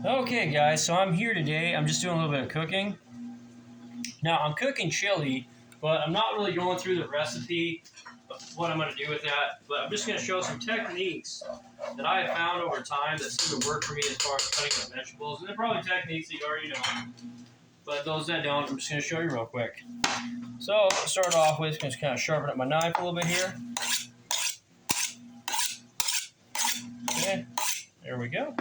Okay guys, so I'm here today. I'm just doing a little bit of cooking. Now I'm cooking chili, but I'm not really going through the recipe of what I'm going to do with that. But I'm just going to show some techniques that I have found over time that seem to work for me as far as cutting up vegetables. And they're probably techniques that you already know. But those that don't, I'm just going to show you real quick. So to start off with, just kind of sharpen up my knife a little bit here. Okay, there we go.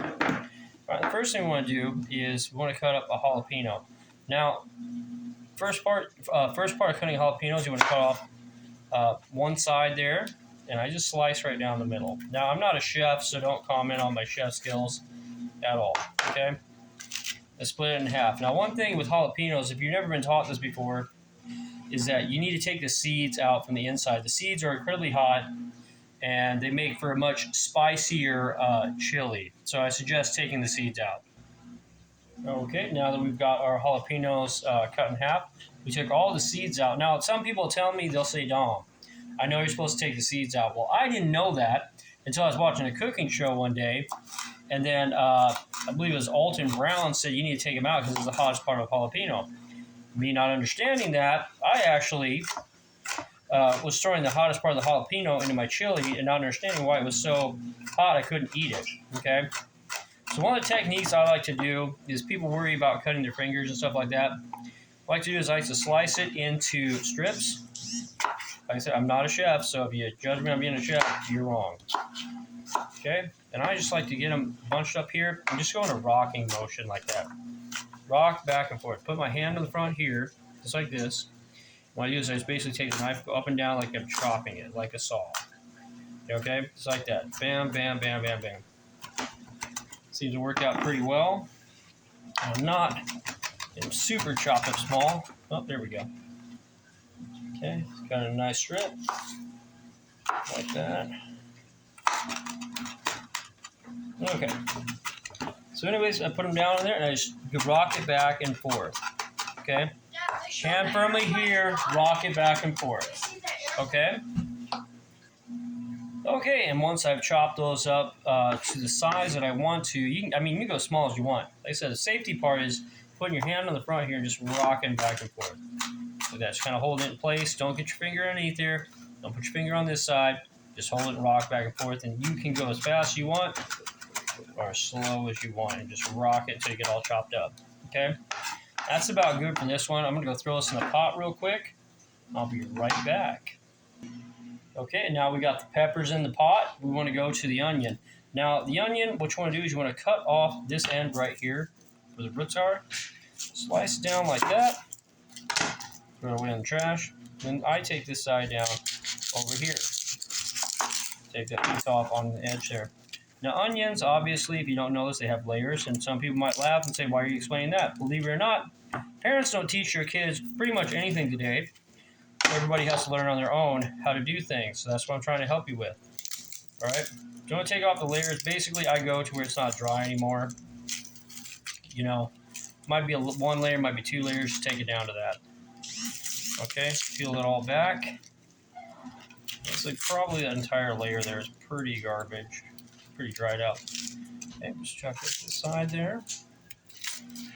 All right, the first thing we want to do is we want to cut up a jalapeno. Now, first part of cutting jalapenos, you want to cut off one side there, and I just slice right down the middle. Now, I'm not a chef, so don't comment on my chef skills at all, okay? I split it in half. Now, one thing with jalapenos, if you've never been taught this before, is that you need to take the seeds out from the inside. The seeds are incredibly hot, and they make for a much spicier chili. So I suggest taking the seeds out. Okay, now that we've got our jalapenos cut in half, we took all the seeds out. Now, some people tell me, they'll say, Dom, I know you're supposed to take the seeds out. Well, I didn't know that until I was watching a cooking show one day. And then I believe it was Alton Brown said you need to take them out because it's the hottest part of a jalapeno. Me not understanding that, I actually was throwing the hottest part of the jalapeno into my chili and not understanding why it was so hot I couldn't eat it, okay? So one of the techniques I like to do is people worry about cutting their fingers and stuff like that. What I like to do is I like to slice it into strips. Like I said, I'm not a chef, so if you judge me on being a chef, you're wrong. Okay? And I just like to get them bunched up here and just go in a rocking motion like that. Rock back and forth. Put my hand in the front here, just like this. What I do is I just basically take the knife, go up and down like I'm chopping it, like a saw. Okay? Just like that. Bam, bam, bam, bam, bam. Seems to work out pretty well. I'm not super chopped up small. Oh, there we go. Okay, got a nice strip. Like that. Okay. So anyways, I put them down in there and I just rock it back and forth. Okay? Hand firmly here, rock it back and forth. Okay? Okay, and once I've chopped those up to the size that I want to, you can go as small as you want. Like I said, the safety part is putting your hand on the front here and just rocking back and forth. Like that, just kind of hold it in place. Don't get your finger underneath here. Don't put your finger on this side. Just hold it and rock back and forth, and you can go as fast as you want or as slow as you want, and just rock it until you get all chopped up. Okay? That's about good for this one. I'm going to go throw this in the pot real quick. I'll be right back. Okay, and now we got the peppers in the pot. We want to go to the onion. Now, the onion, what you want to do is you want to cut off this end right here where the roots are. Slice it down like that. Throw it away in the trash. Then I take this side down over here. Take that piece off on the edge there. Now, onions, obviously, if you don't know this, they have layers, and some people might laugh and say, why are you explaining that? Believe it or not, parents don't teach their kids pretty much anything today. Everybody has to learn on their own how to do things, so that's what I'm trying to help you with. All right? You want to take off the layers. Basically, I go to where it's not dry anymore. You know, might be one layer, might be two layers. Just take it down to that. Okay, peel it all back. Looks like probably the entire layer there is pretty garbage, pretty dried out. Okay, just chuck it to the side there.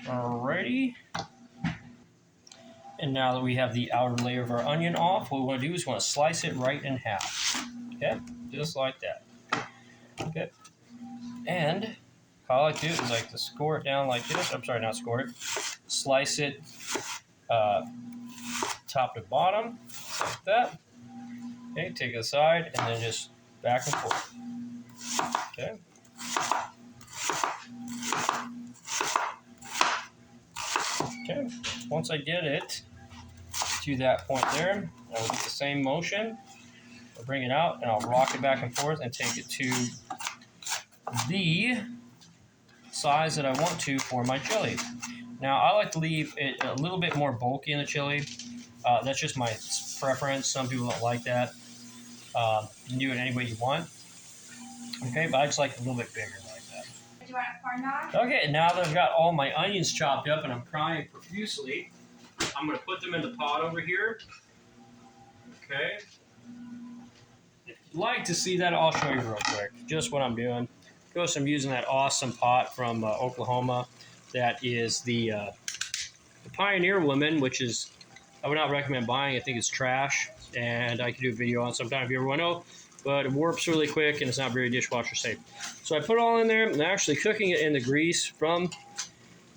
Alrighty. And now that we have the outer layer of our onion off, what we want to do is we want to slice it right in half. Okay, just like that. Okay. And how I like to do it is like to score it down like this. I'm sorry, not score it. Slice it top to bottom, like that. Okay, take it aside, and then just back and forth. Okay. Okay, once I get it to that point there, I will do the same motion. I'll bring it out, and I'll rock it back and forth and take it to the size that I want to for my chili. Now, I like to leave it a little bit more bulky in the chili. That's just my preference. Some people don't like that. You can do it any way you want. Okay, but I just like it a little bit bigger like that. Do you want a corn dog? Okay, now that I've got all my onions chopped up and I'm frying profusely, I'm going to put them in the pot over here. Okay. If you'd like to see that, I'll show you real quick. Just what I'm doing. Notice I'm using that awesome pot from Oklahoma. That is the Pioneer Woman, which is, I would not recommend buying. I think it's trash, and I could do a video on it sometime if you ever want to know. But it warps really quick, and it's not very dishwasher safe. So I put it all in there, and I'm actually cooking it in the grease from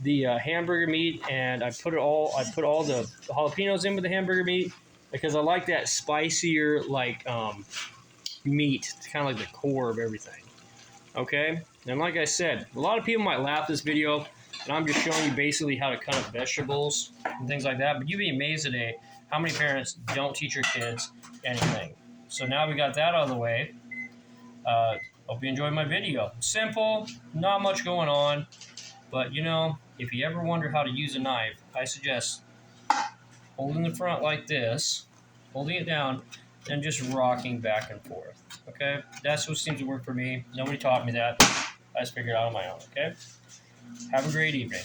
the hamburger meat, and I put all the jalapenos in with the hamburger meat because I like that spicier meat. It's kind of like the core of everything. Okay, and like I said, a lot of people might laugh at this video, and I'm just showing you basically how to cut up vegetables and things like that. But you'd be amazed today how many parents don't teach your kids anything. So now we got that out of the way. Hope you enjoyed my video. Simple, not much going on, but you know, if you ever wonder how to use a knife, I suggest holding the front like this, holding it down, and just rocking back and forth. Okay, that's what seems to work for me. Nobody taught me that. I just figured it out on my own. Okay, have a great evening.